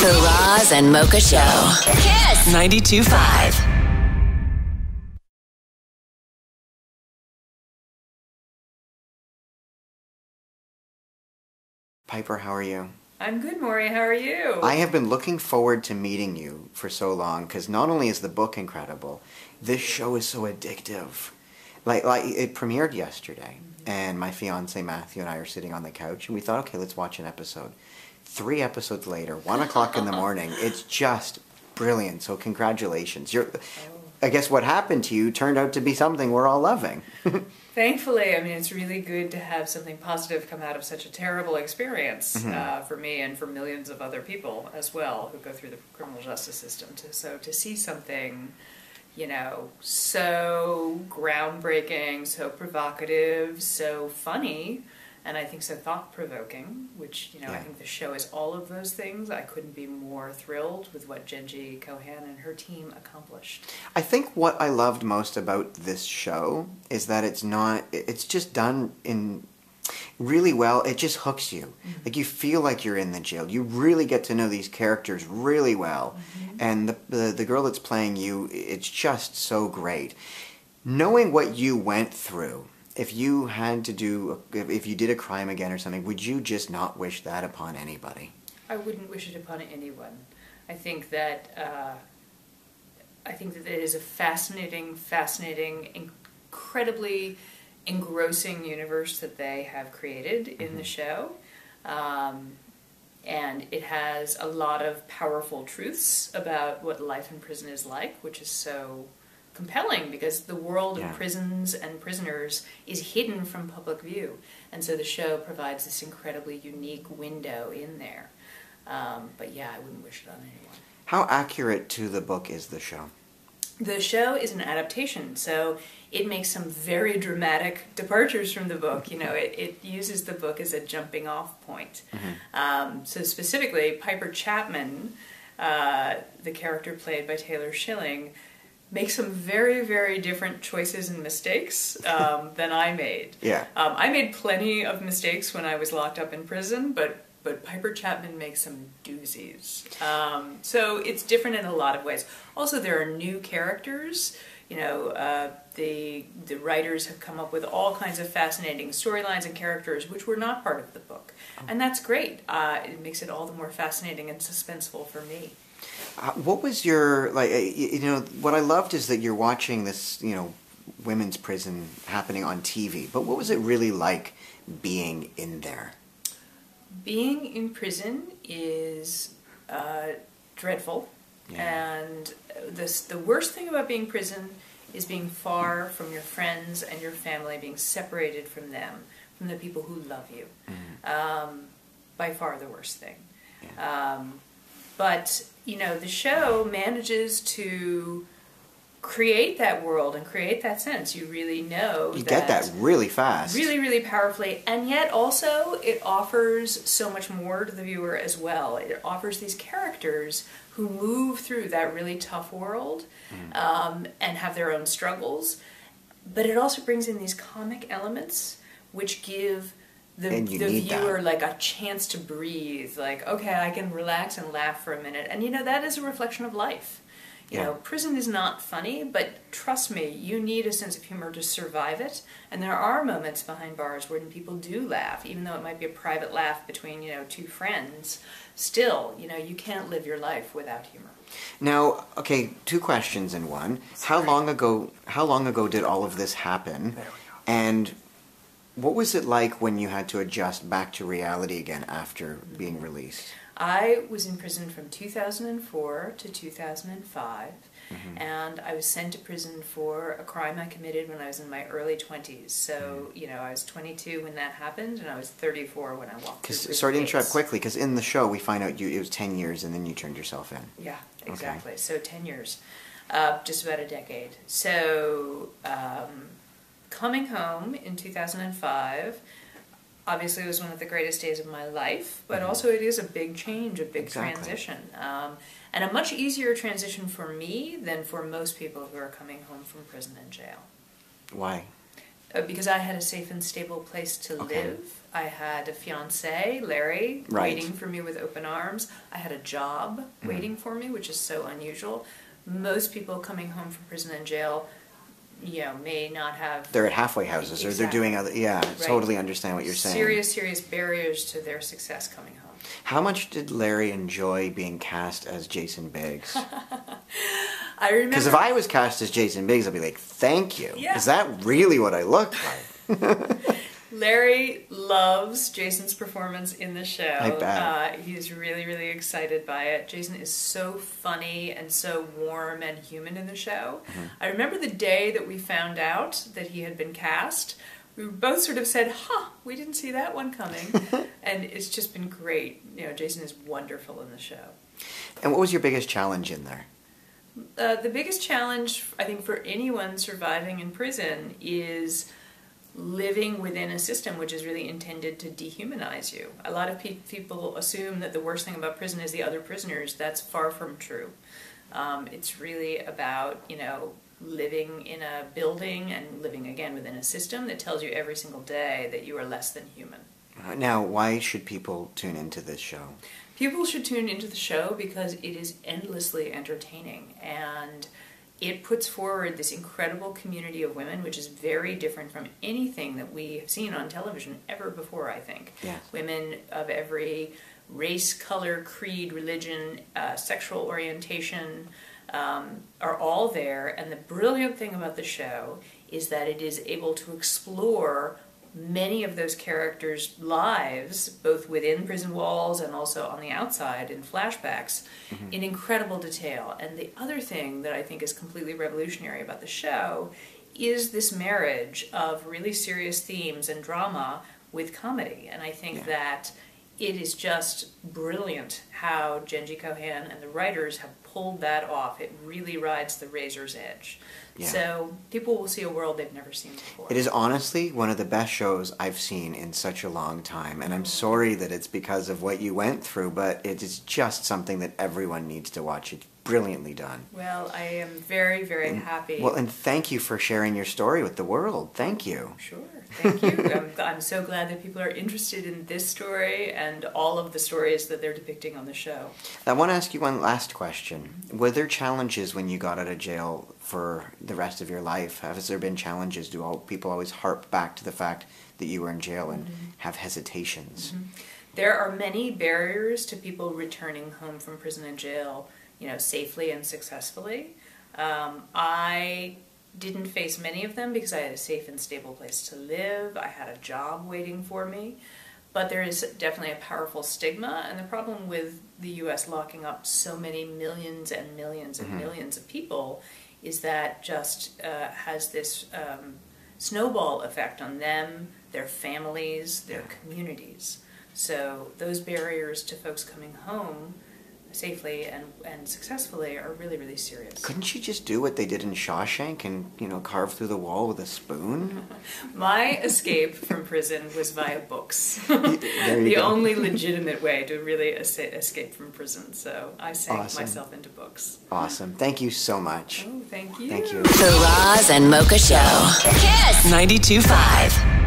The Roz and Mocha Show. KiSS 92.5. Piper, how are you? I'm good, Maurie. How are you? I have been looking forward to meeting you for so long because not only is the book incredible, this show is so addictive. Like it premiered yesterday, and my fiance Matthew and I are sitting on the couch, and we thought, okay, let's watch an episode. 3 episodes later, 1 o'clock in the morning, it's just brilliant. So congratulations. I guess what happened to you turned out to be something we're all loving. Thankfully, I mean, it's really good to have something positive come out of such a terrible experience for me and for millions of other people as well who go through the criminal justice system. So to see something, you know, so groundbreaking, so provocative, so funny, and I think so thought-provoking, which, you know, I think the show is all of those things. I couldn't be more thrilled with what Jenji Kohan and her team accomplished. I think what I loved most about this show is that it's just done in really well. It just hooks you. Like, you feel like you're in the jail. You really get to know these characters really well. And the girl that's playing you, it's just so great. Knowing what you went through, if you did a crime again or something, would you just not wish that upon anybody? I wouldn't wish it upon anyone. I think that it is a fascinating, incredibly engrossing universe that they have created in the show. And it has a lot of powerful truths about what life in prison is like, which is so compelling because the world of prisons and prisoners is hidden from public view. And so the show provides this incredibly unique window in there. But yeah, I wouldn't wish it on anyone. How accurate to the book is the show? The show is an adaptation, so it makes some very dramatic departures from the book. You know, it uses the book as a jumping off point. So specifically, Piper Kerman, the character played by Taylor Schilling, makes some very, very different choices and mistakes than I made. I made plenty of mistakes when I was locked up in prison, but Piper Kerman makes some doozies. So it's different in a lot of ways. Also, there are new characters. You know, the writers have come up with all kinds of fascinating storylines and characters which were not part of the book. And that's great. It makes it all the more fascinating and suspenseful for me. What was your, what I loved is that you're watching this, women's prison happening on TV, but what was it really like being in there? Being in prison is dreadful, and the worst thing about being in prison is being far from your friends and your family, being separated from them, from the people who love you. By far the worst thing. But, the show manages to create that world and create that sense. You really know you get that really fast. Really, really powerfully. And yet also it offers so much more to the viewer as well. It offers these characters who move through that really tough world and have their own struggles. But it also brings in these comic elements which give the viewer like a chance to breathe. Like, okay, I can relax and laugh for a minute. And that is a reflection of life. You know, prison is not funny, but trust me, you need a sense of humor to survive it. And there are moments behind bars when people do laugh, even though it might be a private laugh between, 2 friends. Still, you can't live your life without humor. Now, okay, 2 questions in one. How long ago did all of this happen? There we go. And what was it like when you had to adjust back to reality again after being released? I was in prison from 2004 to 2005, and I was sent to prison for a crime I committed when I was in my early 20s. So, I was 22 when that happened, and I was 34 when I walked through the Sorry to interrupt gates. quickly, because in the show we find out it was 10 years and then you turned yourself in. Yeah, exactly. Okay. So 10 years, just about a decade. So coming home in 2005... obviously, it was one of the greatest days of my life, but also it is a big change, a big transition. And a much easier transition for me than for most people who are coming home from prison and jail. Why? because I had a safe and stable place to live. I had a fiance, Larry, waiting for me with open arms. I had a job waiting for me, which is so unusual. Most people coming home from prison and jail, may not have... They're at halfway houses, or they're doing other... Yeah, totally understand what you're saying. Serious barriers to their success coming home. How much did Larry enjoy being cast as Jason Biggs? I remember... Because if I was cast as Jason Biggs, I'd be like, thank you. Yeah. Is that really what I look like? Larry loves Jason's performance in the show. I bet. He's really, really excited by it. Jason is so funny and so warm and human in the show. I remember the day that we found out that he had been cast, we both sort of said, we didn't see that one coming. And it's just been great. Jason is wonderful in the show. And what was your biggest challenge in there? The biggest challenge, I think, for anyone surviving in prison is living within a system which is really intended to dehumanize you. A lot of people assume that the worst thing about prison is the other prisoners. That's far from true. It's really about, living in a building and living, again, within a system that tells you every single day that you are less than human. Now, why should people tune into this show? People should tune into the show because it is endlessly entertaining, and it puts forward this incredible community of women, which is very different from anything that we have seen on television ever before, I think. Yes. Women of every race, color, creed, religion, sexual orientation are all there. And the brilliant thing about the show is that it is able to explore many of those characters' lives, both within prison walls and also on the outside in flashbacks, in incredible detail. And the other thing that I think is completely revolutionary about the show is this marriage of really serious themes and drama with comedy. And I think that it is just brilliant how Jenji Kohan and the writers have pulled that off. It really rides the razor's edge. Yeah. So people will see a world they've never seen before. It is honestly one of the best shows I've seen in such a long time. And I'm sorry that it's because of what you went through, but it is just something that everyone needs to watch. It's brilliantly done. Well, I am very, very happy. Well, and thank you for sharing your story with the world. Thank you. Sure. Thank you. I'm so glad that people are interested in this story and all of the stories that they're depicting on the show. I want to ask you one last question. Were there challenges when you got out of jail for the rest of your life? Has there been challenges? Do people always harp back to the fact that you were in jail and have hesitations? There are many barriers to people returning home from prison and jail, safely and successfully. I didn't face many of them because I had a safe and stable place to live. I had a job waiting for me. But there is definitely a powerful stigma, and the problem with the U.S. locking up so many millions and millions and millions of people is that just has this snowball effect on them, their families, their communities. So those barriers to folks coming home safely and successfully are really, really serious. Couldn't you just do what they did in Shawshank and, carve through the wall with a spoon? My escape from prison was via books. There you the go. only legitimate way to really escape from prison. So I sank myself into books. Awesome. Thank you so much. Oh, thank you. Thank you. The Roz and Mocha Show. KiSS 92.5.